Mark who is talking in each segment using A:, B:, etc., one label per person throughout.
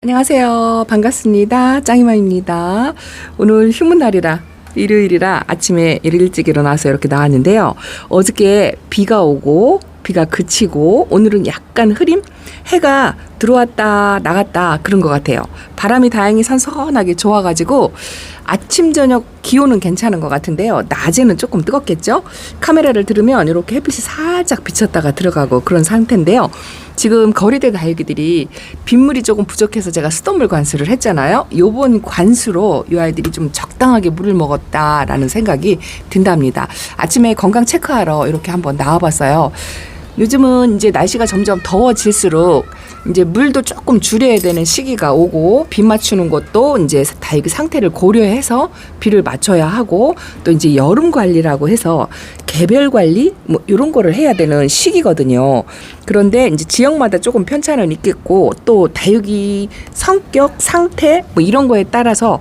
A: 안녕하세요. 반갑습니다. 짱이마입니다. 오늘 휴무 날이라 일요일이라 아침에 일찍 일어나서 이렇게 나왔는데요. 어저께 비가 오고 비가 그치고 오늘은 약간 흐림? 해가 들어왔다 나갔다 그런 것 같아요. 바람이 다행히 선선하게 좋아가지고 아침 저녁 기온은 괜찮은 것 같은데요. 낮에는 조금 뜨겁겠죠? 카메라를 들으면 이렇게 햇빛이 살짝 비쳤다가 들어가고 그런 상태인데요. 지금 거리대 다육이들이 빗물이 조금 부족해서 제가 수돗물 관수를 했잖아요. 요번 관수로 이 아이들이 좀 적당하게 물을 먹었다라는 생각이 든답니다. 아침에 건강 체크하러 이렇게 한번 나와봤어요. 요즘은 이제 날씨가 점점 더워질수록 이제 물도 조금 줄여야 되는 시기가 오고 비 맞추는 것도 이제 다육이 상태를 고려해서 비를 맞춰야 하고 또 이제 여름 관리라고 해서 개별 관리 뭐 이런 거를 해야 되는 시기거든요. 그런데 이제 지역마다 조금 편차는 있겠고 또 다육이 성격 상태 뭐 이런 거에 따라서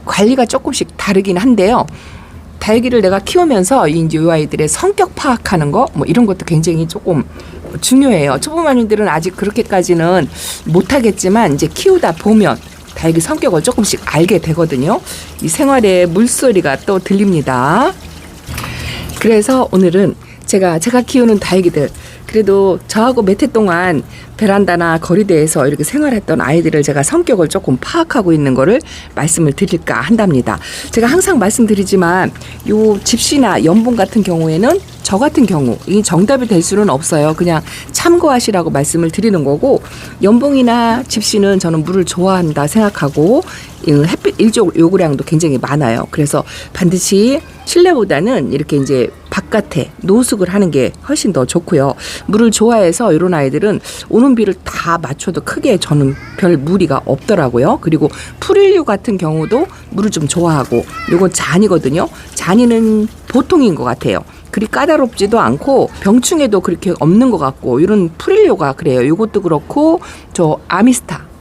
A: 관리가 조금씩 다르긴 한데요. 다육이를 내가 키우면서 이제 이 아이들의 성격 파악하는 거 뭐 이런 것도 굉장히 조금 중요해요. 초보마님들은 아직 그렇게까지는 못하겠지만 이제 키우다 보면 다육이 성격을 조금씩 알게 되거든요. 이 생활에 물소리가 또 들립니다. 그래서 오늘은 제가 키우는 다육이들 그래도 저하고 몇 해 동안 베란다나 거리대에서 이렇게 생활했던 아이들을 제가 성격을 조금 파악하고 있는 거를 말씀을 드릴까 한답니다. 제가 항상 말씀드리지만 요 집시나 연봉 같은 경우에는 저 같은 경우 이 정답이 될 수는 없어요. 그냥 참고하시라고 말씀을 드리는 거고 연봉이나 집시는 저는 물을 좋아한다 생각하고 햇빛 일조 요구량도 굉장히 많아요. 그래서 반드시 실내보다는 이렇게 이제 바깥에 노숙을 하는 게 훨씬 더 좋고요. 물을 좋아해서 이런 아이들은 오는 비를 다 맞춰도 크게 저는 별 무리가 없더라고요. 그리고 풀인류 같은 경우도 물을 좀 좋아하고 요건 잔이거든요. 잔이는 보통인 것 같아요. 그리 까다롭지도 않고 병충해도 그렇게 없는 것 같고 이런 풀인류가 그래요. 이것도 그렇고 저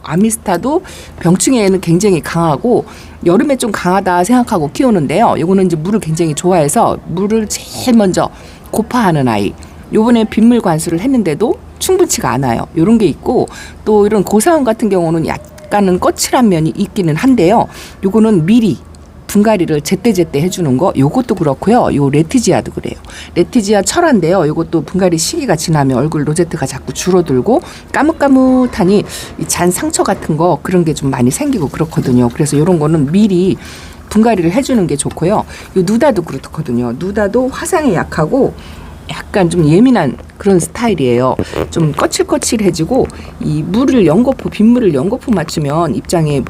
A: 아미스타도 병충해에는 굉장히 강하고 여름에 좀 강하다 생각하고 키우는데요. 요거는 이제 물을 굉장히 좋아해서 물을 제일 먼저 고파하는 아이. 요번에 빗물 관수를 했는데도 충분치가 않아요. 요런 게 있고 또 이런 고사원 같은 경우는 약간은 거칠한 면이 있기는 한데요. 요거는 미리 분갈이를 제때제때 해주는 거 요것도 그렇고요. 요 레티지아도 그래요. 레티지아 철화인데요. 요것도 분갈이 시기가 지나면 얼굴 로제트가 자꾸 줄어들고 까뭇까뭇하니 이 잔 상처 같은 거 그런 게 좀 많이 생기고 그렇거든요. 그래서 요런 거는 미리 분갈이를 해주는 게 좋고요. 요 누다도 그렇거든요. 누다도 화상에 약하고 약간 좀 예민한 그런 스타일이에요. 좀 거칠거칠해지고 이 물을 연거푸 빗물을 연거푸 맞추면 입장에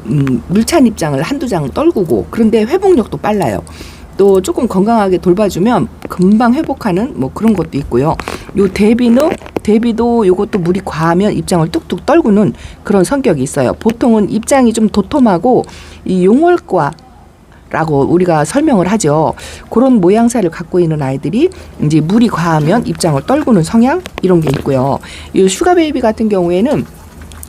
A: 물찬 입장을 한두 장 떨구고 그런데 회복력도 빨라요. 또 조금 건강하게 돌봐주면 금방 회복하는 뭐 그런 것도 있고요. 요 대비도 요것도 물이 과하면 입장을 뚝뚝 떨구는 그런 성격이 있어요. 보통은 입장이 좀 도톰하고 이 용월과 라고 우리가 설명을 하죠. 그런 모양새를 갖고 있는 아이들이 이제 물이 과하면 입장을 떨구는 성향 이런 게 있고요. 이 슈가베이비 같은 경우에는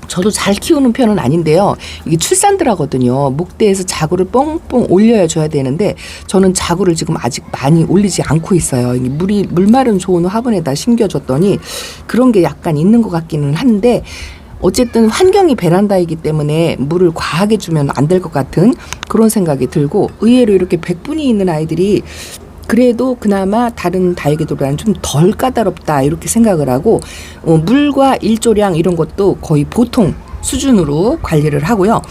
A: 저도 잘 키우는 편은 아닌데요. 이게 출산들하거든요. 목대에서 자구를 뻥뻥 올려야 줘야 되는데 저는 자구를 지금 아직 많이 올리지 않고 있어요. 이게 물 마른 좋은 화분에다 심겨줬더니 그런 게 약간 있는 것 같기는 한데 어쨌든 환경이 베란다이기 때문에 물을 과하게 주면 안 될 것 같은 그런 생각이 들고 의외로 이렇게 백분이 있는 아이들이 그래도 그나마 다른 다육이들보다는 좀 덜 까다롭다 이렇게 생각을 하고 물과 일조량 이런 것도 거의 보통 수준으로 관리를 하고요.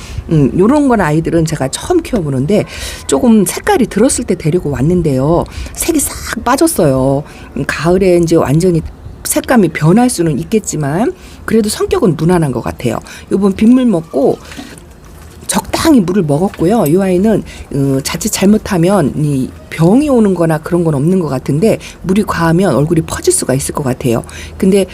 A: 요런 건 아이들은 제가 처음 키워보는데 조금 색깔이 들었을 때 데리고 왔는데요. 색이 싹 빠졌어요. 가을에 이제 완전히 색감이 변할 수는 있겠지만 그래도 성격은 무난한 것 같아요. 요번 빗물 먹고 적당히 물을 먹었고요. 이 아이는 자칫 잘못하면 이 병이 오는 거나 그런 건 없는 것 같은데 물이 과하면 얼굴이 퍼질 수가 있을 것 같아요. 근데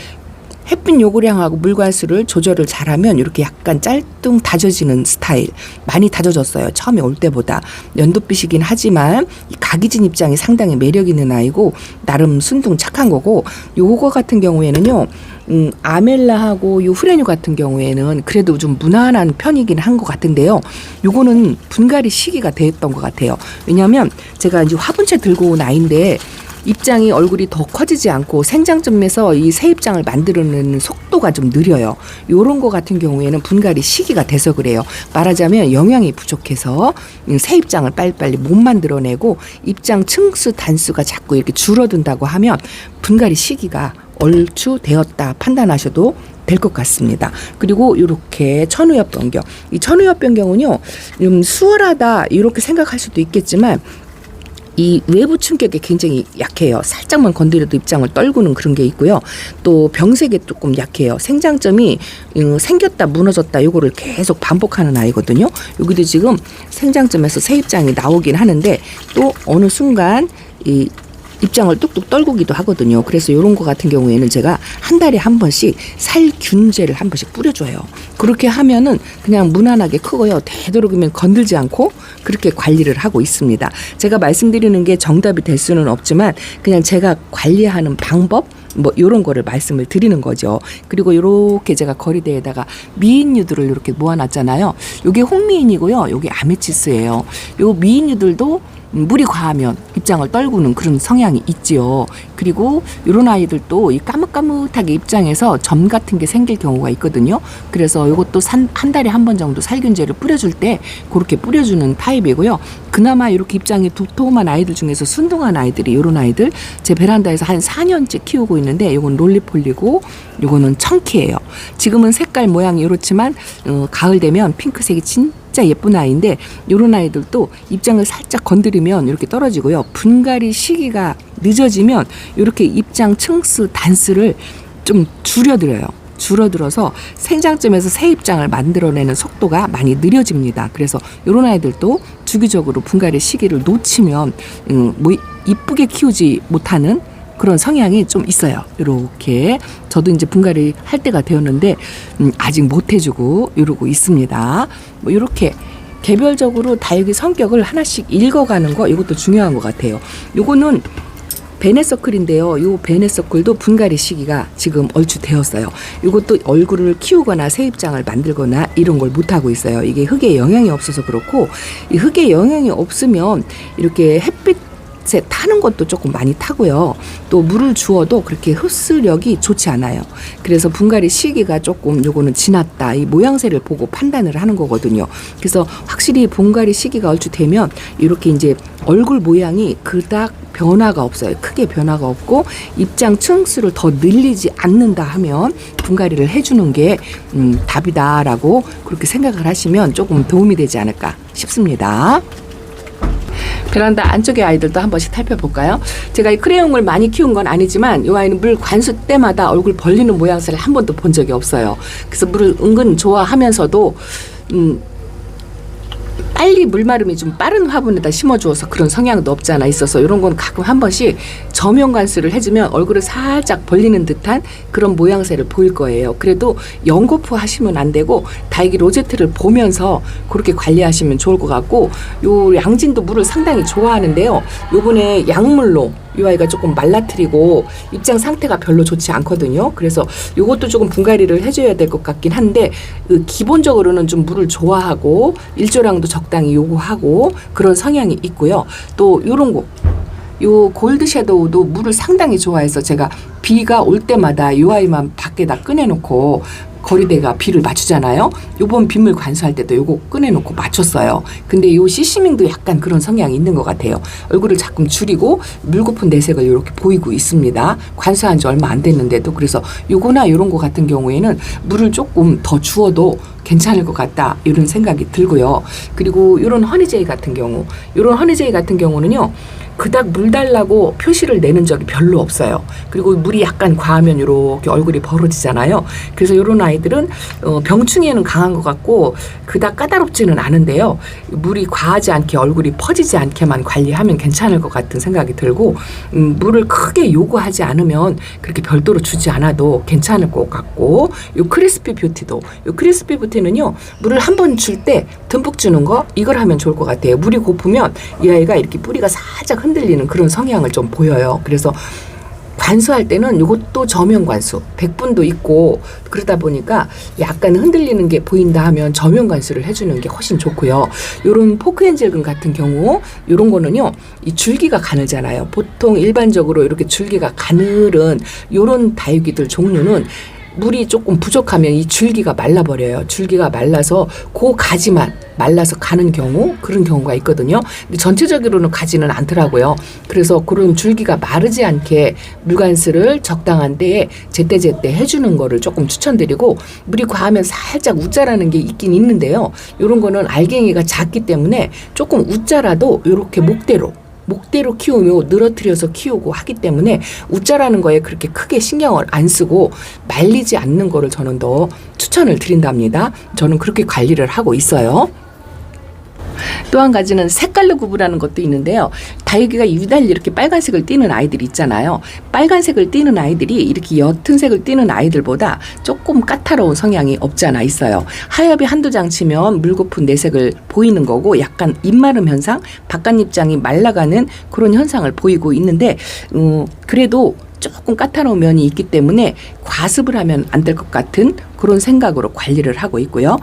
A: 햇빛 요구량하고 물관수를 조절을 잘하면 이렇게 약간 짤뚱 다져지는 스타일 많이 다져졌어요. 처음에 올 때보다 연도빛이긴 하지만 이 각이진 입장이 상당히 매력 있는 아이고 나름 순둥 착한 거고 요거 같은 경우에는요. 아멜라하고 요 후레뉴 같은 경우에는 그래도 좀 무난한 편이긴 한 것 같은데요. 요거는 분갈이 시기가 됐던 것 같아요. 왜냐하면 제가 이제 화분채 들고 온 아이인데 입장이 얼굴이 더 커지지 않고 생장점에서 이 새 입장을 만들어내는 속도가 좀 느려요. 요런 거 같은 경우에는 분갈이 시기가 돼서 그래요. 말하자면 영양이 부족해서 새 입장을 빨리빨리 못 만들어내고 입장 층수 단수가 자꾸 이렇게 줄어든다고 하면 분갈이 시기가 얼추 되었다 판단하셔도 될 것 같습니다. 그리고 이렇게 천우엽 변경. 이 천우엽 변경은요, 좀 수월하다 이렇게 생각할 수도 있겠지만 이 외부 충격에 굉장히 약해요. 살짝만 건드려도 입장을 떨구는 그런 게 있고요. 또 병색에 조금 약해요. 생장점이 생겼다 무너졌다 요거를 계속 반복하는 아이거든요. 여기도 지금 생장점에서 새 입장이 나오긴 하는데 또 어느 순간 이 입장을 뚝뚝 떨구기도 하거든요. 그래서 이런 거 같은 경우에는 제가 한 달에 한 번씩 살균제를 한 번씩 뿌려줘요. 그렇게 하면은 그냥 무난하게 크고요. 되도록이면 건들지 않고 그렇게 관리를 하고 있습니다. 제가 말씀드리는 게 정답이 될 수는 없지만 그냥 제가 관리하는 방법 뭐 이런 거를 말씀을 드리는 거죠. 그리고 이렇게 제가 거리대에다가 미인류들을 이렇게 모아놨잖아요. 이게 홍미인이고요. 이게 아메치스예요. 요 미인류들도 물이 과하면 입장을 떨구는 그런 성향이 있지요. 그리고 이런 아이들도 이 까뭇까뭇하게 입장에서 점 같은 게 생길 경우가 있거든요. 그래서 이것도 한 달에 한 번 정도 살균제를 뿌려줄 때 그렇게 뿌려주는 타입이고요. 그나마 이렇게 입장이 도톰한 아이들 중에서 순둥한 아이들이 이런 아이들 제 베란다에서 한 4년째 키우고 있는데 이건 롤리폴리고 이거는 청키예요. 지금은 색깔 모양이 이렇지만 가을 되면 핑크색이 진짜 예쁜 아이인데 이런 아이들도 입장을 살짝 건드리면 이렇게 떨어지고요. 분갈이 시기가 늦어지면 이렇게 입장 층수 단수를 좀 줄어들어서 생장점에서 새 입장을 만들어내는 속도가 많이 느려집니다. 그래서 이런 아이들도 주기적으로 분갈이 시기를 놓치면 뭐 이쁘게 키우지 못하는 그런 성향이 좀 있어요. 이렇게 저도 이제 분갈이 할 때가 되었는데 아직 못 해주고 이러고 있습니다. 뭐 이렇게 개별적으로 다육이 성격을 하나씩 읽어가는 거 이것도 중요한 것 같아요. 요거는 베네서클인데요. 이 베네서클도 분갈이 시기가 지금 얼추 되었어요. 이것도 얼굴을 키우거나 새 입장을 만들거나 이런 걸 못하고 있어요. 이게 흙에 영향이 없어서 그렇고 이 흙에 영향이 없으면 이렇게 햇빛에 타는 것도 조금 많이 타고요. 또 물을 주어도 그렇게 흡수력이 좋지 않아요. 그래서 분갈이 시기가 조금 요거는 지났다. 이 모양새를 보고 판단을 하는 거거든요. 그래서 확실히 분갈이 시기가 얼추 되면 이렇게 이제 얼굴 모양이 그닥 변화가 없어요. 크게 변화가 없고 입장 층수를 더 늘리지 않는다 하면 분갈이를 해주는 게 답이다라고 그렇게 생각을 하시면 조금 도움이 되지 않을까 싶습니다. 베란다 안쪽의 아이들도 한 번씩 살펴볼까요? 제가 이 크레용을 많이 키운 건 아니지만 이 아이는 물 관수 때마다 얼굴 벌리는 모양새를 한 번도 본 적이 없어요. 그래서 물을 은근 좋아하면서도 빨리 물마름이 좀 빠른 화분에다 심어주어서 그런 성향도 없지 않아 있어서 이런 건 가끔 한 번씩 저명 관수를 해주면 얼굴을 살짝 벌리는 듯한 그런 모양새를 보일 거예요. 그래도 연거푸 하시면 안 되고 다육이 로제트를 보면서 그렇게 관리하시면 좋을 것 같고 요 양진도 물을 상당히 좋아하는데요. 요번에 약물로 이 아이가 조금 말라트리고 입장 상태가 별로 좋지 않거든요. 그래서 요것도 조금 분갈이를 해줘야 될 것 같긴 한데 기본적으로는 좀 물을 좋아하고 일조량도 적당히 요구하고 그런 성향이 있고요. 또 요런 거 요 골드 섀도우도 물을 상당히 좋아해서 제가 비가 올 때마다 이 아이만 밖에다 꺼내놓고 거리대가 비를 맞추잖아요. 요번 빗물 관수할 때도 요거 꺼내놓고 맞췄어요. 근데 요 시시밍도 약간 그런 성향이 있는 것 같아요. 얼굴을 자꾸 줄이고 물고픈 내색을 이렇게 보이고 있습니다. 관수한 지 얼마 안 됐는데도. 그래서 요거나 요런 거 같은 경우에는 물을 조금 더 주어도 괜찮을 것 같다 이런 생각이 들고요. 그리고 요런 허니제이 같은 경우는요. 그닥 물 달라고 표시를 내는 적이 별로 없어요. 그리고 물이 약간 과하면 이렇게 얼굴이 벌어지잖아요. 그래서 이런 아이들은 병충해는 강한 것 같고 그닥 까다롭지는 않은데요. 물이 과하지 않게 얼굴이 퍼지지 않게만 관리하면 괜찮을 것 같은 생각이 들고 물을 크게 요구하지 않으면 그렇게 별도로 주지 않아도 괜찮을 것 같고 요 크리스피 뷰티는요. 물을 한 번 줄 때 듬뿍 주는 거 이걸 하면 좋을 것 같아요. 물이 고프면 이 아이가 이렇게 뿌리가 살짝 흔들리는 그런 성향을 좀 보여요. 그래서 관수할 때는 이것도 저면 관수 100분도 있고 그러다 보니까 약간 흔들리는 게 보인다 하면 저면 관수를 해주는 게 훨씬 좋고요. 요런 포크엔젤금 같은 경우 요런 거는요, 이 줄기가 가늘잖아요. 보통 일반적으로 이렇게 줄기가 가늘은 요런 다육이들 종류는 물이 조금 부족하면 이 줄기가 말라버려요. 줄기가 말라서 그 가지만 말라서 가는 경우, 그런 경우가 있거든요. 근데 전체적으로는 가지는 않더라고요. 그래서 그런 줄기가 마르지 않게 물관수를 적당한 때에 제때제때 해주는 거를 조금 추천드리고, 물이 과하면 살짝 웃자라는 게 있긴 있는데요. 이런 거는 알갱이가 작기 때문에 조금 웃자라도 이렇게 목대로 키우며 늘어뜨려서 키우고 하기 때문에 웃자라는 거에 그렇게 크게 신경을 안 쓰고 말리지 않는 거를 저는 더 추천을 드린답니다. 저는 그렇게 관리를 하고 있어요. 또 한 가지는 색깔로 구분하는 것도 있는데요. 다육이가 유달리 이렇게 빨간색을 띠는 아이들이 있잖아요. 빨간색을 띠는 아이들이 이렇게 옅은 색을 띠는 아이들보다 조금 까다로운 성향이 없지 않아 있어요. 하엽이 한두 장 치면 물고픈 내색을 보이는 거고, 약간 입마름 현상, 바깥잎장이 말라가는 그런 현상을 보이고 있는데, 그래도 조금 까다로운 면이 있기 때문에 과습을 하면 안 될 것 같은 그런 생각으로 관리를 하고 있고요.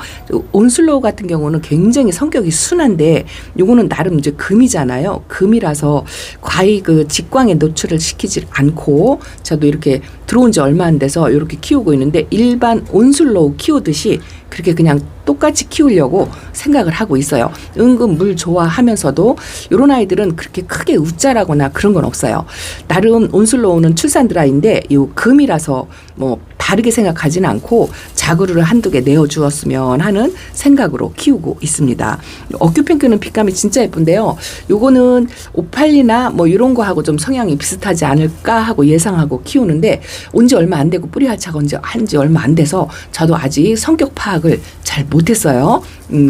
A: 온슬로우 같은 경우는 굉장히 성격이 순한데, 요거는 나름 이제 금이잖아요. 금이라서 과히 그 직광에 노출을 시키지 않고, 저도 이렇게 들어온 지 얼마 안 돼서 이렇게 키우고 있는데, 일반 온슬로우 키우듯이 그렇게 그냥 똑같이 키우려고 생각을 하고 있어요. 은근 물 좋아하면서도 이런 아이들은 그렇게 크게 웃자라거나 그런 건 없어요. 나름 온슬로우는 출산 드라이인데 이 금이라서 뭐 다르게 생각하지는 않고 자구르를 한두 개 내어주었으면 하는 생각으로 키우고 있습니다. 어큐핑크는 빛감이 진짜 예쁜데요. 요거는 오팔리나 뭐 이런 거하고 좀 성향이 비슷하지 않을까 하고 예상하고 키우는데, 온지 얼마 안 되고 뿌리 활착 한지 얼마 안 돼서 저도 아직 성격 파악을 잘 못했어요.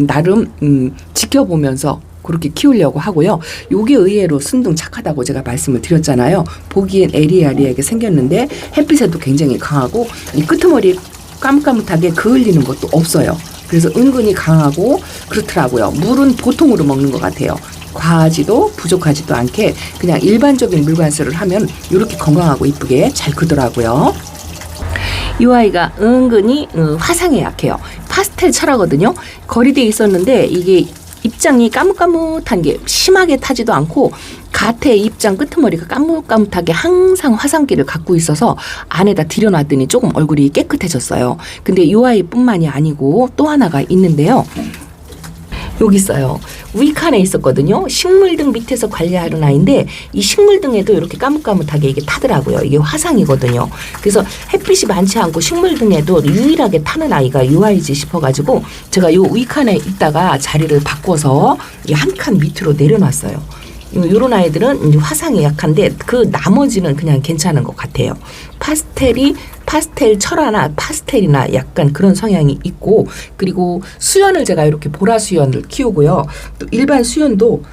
A: 나름 지켜보면서 그렇게 키우려고 하고요. 요게 의외로 순둥 착하다고 제가 말씀을 드렸잖아요. 보기엔 에리아리하게 생겼는데 햇빛에도 굉장히 강하고, 이 끄트머리 까뭇까뭇하게 그을리는 것도 없어요. 그래서 은근히 강하고 그렇더라고요. 물은 보통으로 먹는 것 같아요. 과하지도 부족하지도 않게 그냥 일반적인 물관수를 하면 이렇게 건강하고 이쁘게 잘 크더라고요. 이 아이가 은근히 화상에 약해요. 파스텔 철하거든요. 거리대에 있었는데 이게 입장이 까뭇까뭇한 게 심하게 타지도 않고, 갓의 입장 끄트머리가 까뭇까뭇하게 항상 화상기를 갖고 있어서 안에다 들여놨더니 조금 얼굴이 깨끗해졌어요. 근데 이 아이뿐만이 아니고 또 하나가 있는데요. 여기 있어요. 위칸에 있었거든요. 식물등 밑에서 관리하는 아이인데, 이 식물등에도 이렇게 까뭇까뭇하게 이게 타더라고요. 이게 화상이거든요. 그래서 햇빛이 많지 않고 식물등에도 유일하게 타는 아이가 이 아이지 싶어가지고 제가 요 위칸에 있다가 자리를 바꿔서 한 칸 밑으로 내려놨어요. 요런 아이들은 화상이 약한데 그 나머지는 그냥 괜찮은 것 같아요. 파스텔 철화나 파스텔이나 약간 그런 성향이 있고, 그리고 수연을 제가 이렇게 보라 수연을 키우고요. 또 일반 수연도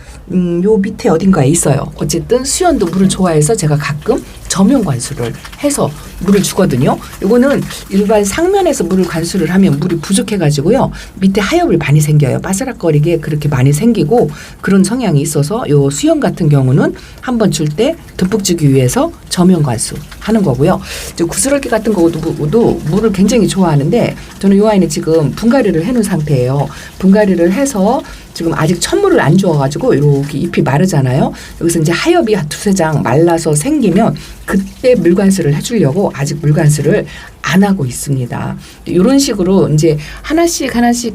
A: 요 밑에 어딘가에 있어요. 어쨌든 수연도 물을 좋아해서 제가 가끔 저면 관수를 해서 물을 주거든요. 이거는 일반 상면에서 물을 관수를 하면 물이 부족해가지고요. 밑에 하엽이 많이 생겨요. 바스락거리게 그렇게 많이 생기고 그런 성향이 있어서 요 수연 같은 경우는 한번 줄 때 듬뿍 주기 위해서 저면 관수 하는 거고요. 구스러기 같은 것도 물을 굉장히 좋아하는데, 저는 이 아이는 지금 분갈이를 해놓은 상태예요. 분갈이를 해서 지금 아직 천물을 안 주어가지고 이렇게 잎이 마르잖아요. 여기서 이제 하엽이 한 두세 장 말라서 생기면 그때 물관수를 해주려고 아직 물관수를 안 하고 있습니다. 이런 식으로 이제 하나씩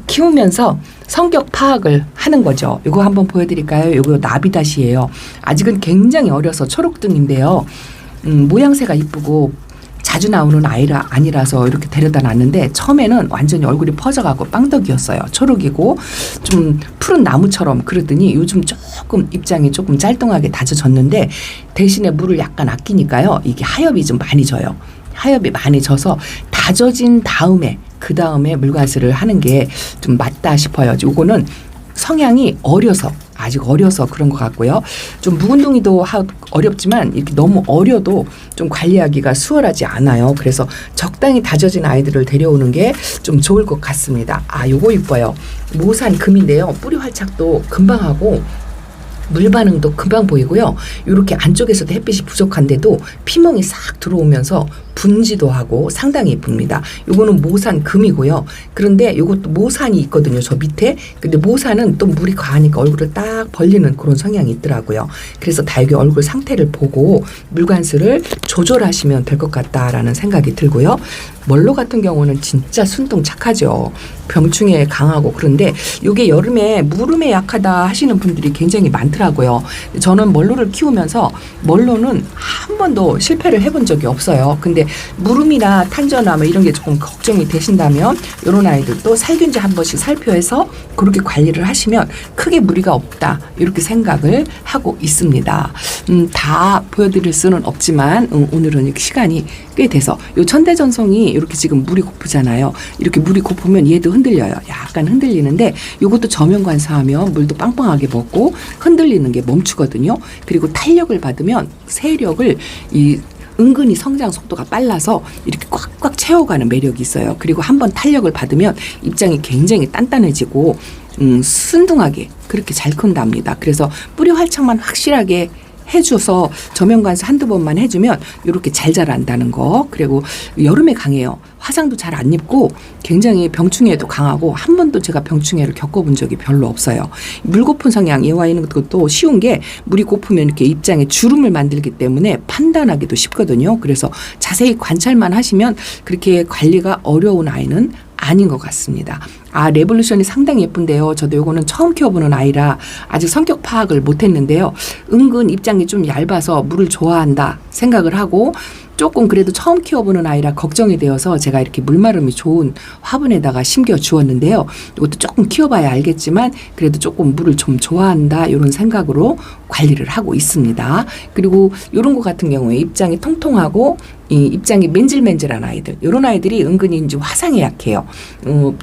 A: 키우면서 성격 파악을 하는 거죠. 이거 한번 보여드릴까요? 이거 나비다시예요. 아직은 굉장히 어려서 초록등인데요. 모양새가 이쁘고 자주 나오는 아이라 아니라서 이렇게 데려다 놨는데, 처음에는 완전히 얼굴이 퍼져가고 빵떡이었어요. 초록이고 좀 푸른 나무처럼. 그러더니 요즘 조금 입장이 조금 짤뚱하게 다져졌는데, 대신에 물을 약간 아끼니까요, 이게 하엽이 좀 많이 져요. 하엽이 많이 져서 다져진 다음에 그 다음에 물관수를 하는 게 좀 맞다 싶어요. 요거는 성향이 아직 어려서 그런 것 같고요. 좀 묵은둥이도 어렵지만 이렇게 너무 어려도 좀 관리하기가 수월하지 않아요. 그래서 적당히 다져진 아이들을 데려오는 게 좀 좋을 것 같습니다. 요거 이뻐요. 모산 금인데요. 뿌리 활착도 금방 하고 물 반응도 금방 보이고요. 이렇게 안쪽에서도 햇빛이 부족한데도 피멍이 싹 들어오면서 분지도 하고 상당히 예쁩니다. 요거는 모산 금이고요. 그런데 요것도 모산이 있거든요. 저 밑에. 근데 모산은 또 물이 과하니까 얼굴을 딱 벌리는 그런 성향이 있더라고요. 그래서 달걀 얼굴 상태를 보고 물관수를 조절하시면 될 것 같다라는 생각이 들고요. 멀로 같은 경우는 진짜 순둥 착하죠. 병충해에 강하고. 그런데 이게 여름에 무름에 약하다 하시는 분들이 굉장히 많더라고요. 저는 멀로를 키우면서 멀로는 한 번도 실패를 해본 적이 없어요. 근데 무름이나 탄저나 뭐 이런 게 조금 걱정이 되신다면 이런 아이들도 살균제 한 번씩 살펴서 그렇게 관리를 하시면 크게 무리가 없다 이렇게 생각을 하고 있습니다. 다 보여드릴 수는 없지만 오늘은 시간이 꽤 돼서 요 천대전송이 이렇게 지금 물이 고프잖아요. 이렇게 물이 고프면 얘도 흔들려요. 약간 흔들리는데 이것도 저면 관사하면 물도 빵빵하게 먹고 흔들리는 게 멈추거든요. 그리고 탄력을 받으면 세력을 은근히 성장 속도가 빨라서 이렇게 꽉꽉 채워가는 매력이 있어요. 그리고 한번 탄력을 받으면 입장이 굉장히 단단해지고 순둥하게 그렇게 잘 큰답니다. 그래서 뿌리 활착만 확실하게 해줘서 저면관수 한두 번만 해주면 이렇게 잘 자란다는 거. 그리고 여름에 강해요. 화상도 잘 안 입고 굉장히 병충해에도 강하고 한 번도 제가 병충해를 겪어본 적이 별로 없어요. 물 고픈 성향 얘와 있는 것도 쉬운 게 물이 고프면 이렇게 입장에 주름을 만들기 때문에 판단하기도 쉽거든요. 그래서 자세히 관찰만 하시면 그렇게 관리가 어려운 아이는 아닌 것 같습니다. 레볼루션이 상당히 예쁜데요. 저도 요거는 처음 키워보는 아이라 아직 성격 파악을 못했는데요. 은근 입장이 좀 얇아서 물을 좋아한다 생각을 하고 조금 그래도 처음 키워보는 아이라 걱정이 되어서 제가 이렇게 물마름이 좋은 화분에다가 심겨 주었는데요. 이것도 조금 키워봐야 알겠지만 그래도 조금 물을 좀 좋아한다 이런 생각으로 관리를 하고 있습니다. 그리고 이런 거 같은 경우에 입장이 통통하고 이 입장이 맨질맨질한 아이들, 이런 아이들이 은근히 이제 화상에 약해요.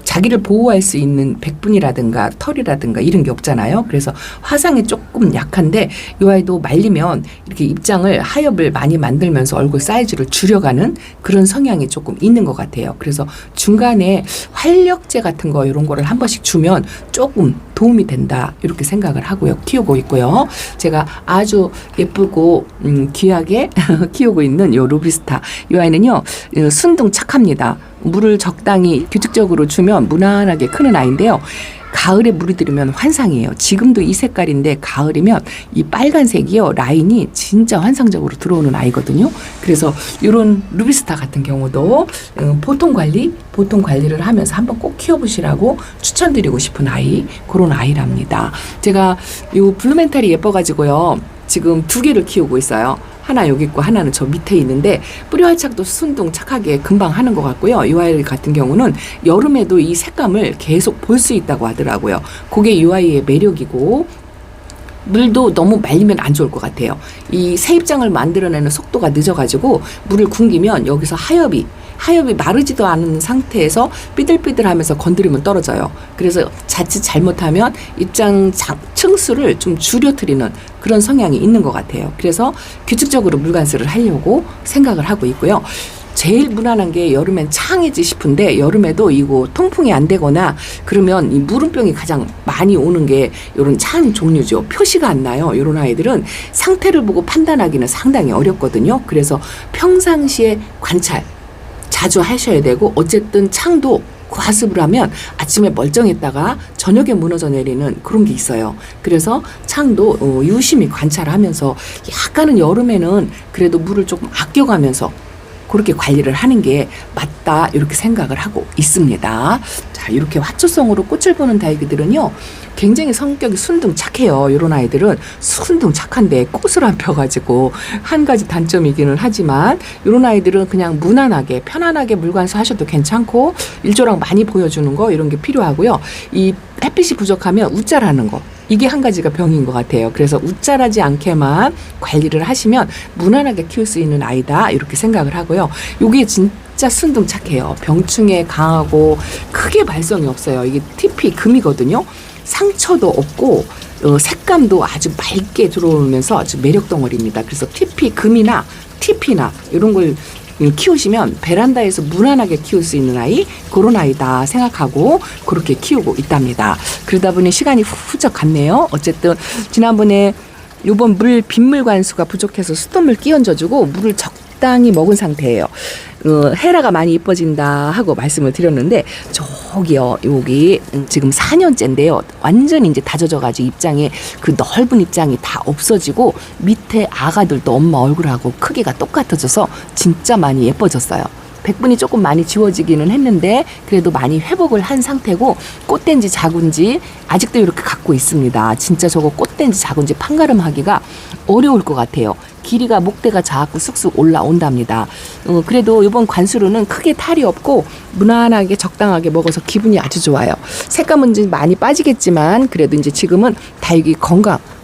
A: 자기를 보호할 수 있는 백분이라든가 털이라든가 이런 게 없잖아요. 그래서 화상에 조금 약한데 이 아이도 말리면 이렇게 입장을 하엽을 많이 만들면서 얼굴 사이즈를 줄여가는 그런 성향이 조금 있는 것 같아요. 그래서 중간에 활력제 같은 거 이런 거를 한 번씩 주면 조금 도움이 된다 이렇게 생각을 하고요. 키우고 있고요. 제가 아주 예쁘고 귀하게 키우고 있는 요 로비스타. 이 아이는요 순둥 착합니다. 물을 적당히 규칙적으로 주면 무난하게 크는 아이인데요. 가을에 물이 들으면 환상이에요. 지금도 이 색깔인데 가을이면 이 빨간색이요 라인이 진짜 환상적으로 들어오는 아이거든요. 그래서 이런 루비스타 같은 경우도 보통 관리를 하면서 한번 꼭 키워보시라고 추천드리고 싶은 아이, 그런 아이랍니다. 제가 이 블루멘탈이 예뻐가지고요 지금 2개를 키우고 있어요. 하나 여기 있고 하나는 저 밑에 있는데 뿌리 활착도 순둥 착하게 금방 하는 것 같고요. 이 아이 같은 경우는 여름에도 이 색감을 계속 볼 수 있다고 하더라고요. 그게 이 아이의 매력이고 물도 너무 말리면 안 좋을 것 같아요. 이 새 입장을 만들어내는 속도가 늦어가지고 물을 굶기면 여기서 하엽이 마르지도 않은 상태에서 삐들삐들하면서 건드리면 떨어져요. 그래서 자칫 잘못하면 입장 층수를 좀 줄여드리는 그런 성향이 있는 것 같아요. 그래서 규칙적으로 물관수를 하려고 생각을 하고 있고요. 제일 무난한 게 여름엔 창이지 싶은데 여름에도 이거 통풍이 안 되거나 그러면 이 무름병이 가장 많이 오는 게 이런 창 종류죠. 표시가 안 나요. 이런 아이들은 상태를 보고 판단하기는 상당히 어렵거든요. 그래서 평상시에 관찰 자주 하셔야 되고 어쨌든 창도 과습을 하면 아침에 멀쩡했다가 저녁에 무너져 내리는 그런 게 있어요. 그래서 창도 유심히 관찰하면서 약간은 여름에는 그래도 물을 조금 아껴가면서 그렇게 관리를 하는 게 맞다 이렇게 생각을 하고 있습니다. 자, 이렇게 화초성으로 꽃을 보는 다육이들은요 굉장히 성격이 순둥 착해요. 이런 아이들은 순둥 착한데 꽃을 안 펴가지고 한 가지 단점이기는 하지만 이런 아이들은 그냥 무난하게 편안하게 물관수 하셔도 괜찮고 일조량 많이 보여주는 거 이런 게 필요하고요. 이 햇빛이 부족하면 웃자라는 거 이게 한 가지가 병인 것 같아요. 그래서 웃자라지 않게만 관리를 하시면 무난하게 키울 수 있는 아이다 이렇게 생각을 하고요. 요게 진짜 순둥 착해요. 병충해 강하고 크게 발성이 없어요. 이게 TP 금이거든요. 상처도 없고 색감도 아주 맑게 들어오면서 아주 매력 덩어리입니다. 그래서 TP 금이나 TP나 이런 걸 키우시면 베란다에서 무난하게 키울 수 있는 아이, 그런 아이다 생각하고 그렇게 키우고 있답니다. 그러다 보니 시간이 훌쩍 갔네요. 어쨌든 지난번에 요번 빗물 관수가 부족해서 수돗물 끼얹어주고 물을 적당히 먹은 상태예요. 헤라가 많이 이뻐진다 하고 말씀을 드렸는데 저기요, 여기 지금 4년째인데요. 완전히 이제 다져져가지고 입장에 그 넓은 입장이 다 없어지고 밑에 아가들도 엄마 얼굴하고 크기가 똑같아져서 진짜 많이 예뻐졌어요. 백분이 조금 많이 지워지기는 했는데 그래도 많이 회복을 한 상태고 꽃된지 작은지 아직도 이렇게 갖고 있습니다. 진짜 저거 꽃된지 작은지 판가름하기가 어려울 것 같아요. 길이가 목대가 자꾸 쑥쑥 올라온답니다. 그래도 이번 관수로는 크게 탈이 없고 무난하게 적당하게 먹어서 기분이 아주 좋아요. 색감은 이제 많이 빠지겠지만 그래도 이제 지금은 다육이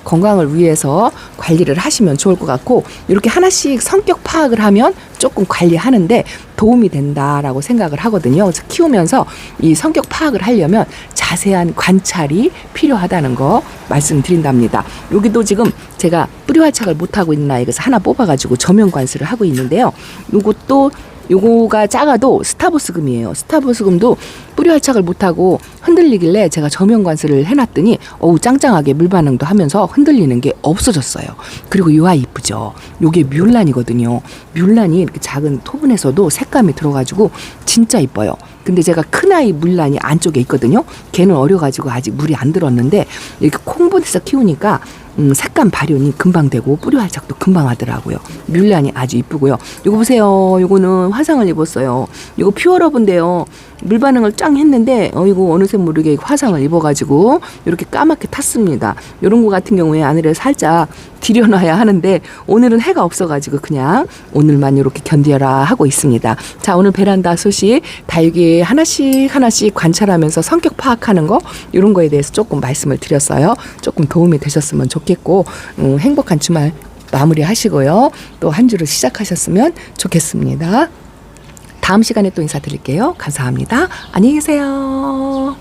A: 건강을 위해서 관리를 하시면 좋을 것 같고 이렇게 하나씩 성격 파악을 하면 조금 관리하는데 도움이 된다라고 생각을 하거든요. 그래서 키우면서 이 성격 파악을 하려면 자세한 관찰이 필요하다는 거 말씀드린답니다. 여기도 지금 제가 뿌리 활착을 못하고 있는 아이가 하나 뽑아가지고 저면 관수를 하고 있는데요. 요거가 작아도 스타보스금이에요. 스타보스금도 뿌리 활착을 못하고 흔들리길래 제가 저면 관수를 해놨더니 짱짱하게 물 반응도 하면서 흔들리는 게 없어졌어요. 그리고 이 아이 이쁘죠. 요게 뮬란이거든요. 뮬란이 이렇게 작은 토분에서도 색감이 들어가지고 진짜 이뻐요. 근데 제가 큰아이 물란이 안쪽에 있거든요. 걔는 어려가지고 아직 물이 안 들었는데 이렇게 콩보드에서 키우니까 색감 발현이 금방 되고 뿌리 활착도 금방 하더라고요. 뮬란이 아주 이쁘고요. 이거 보세요. 이거는 화상을 입었어요. 이거 퓨어러브인데요. 물 반응을 짱 했는데 이거 어느새 모르게 화상을 입어가지고 이렇게 까맣게 탔습니다. 이런 거 같은 경우에 안을 살짝 들여놔야 하는데 오늘은 해가 없어가지고 그냥 오늘만 이렇게 견뎌라 하고 있습니다. 자, 오늘 베란다 소식 다육이 하나씩 관찰하면서 성격 파악하는 거 이런 거에 대해서 조금 말씀을 드렸어요. 조금 도움이 되셨으면 좋겠고 행복한 주말 마무리 하시고요. 또 한 주를 시작하셨으면 좋겠습니다. 다음 시간에 또 인사드릴게요. 감사합니다. 안녕히 계세요.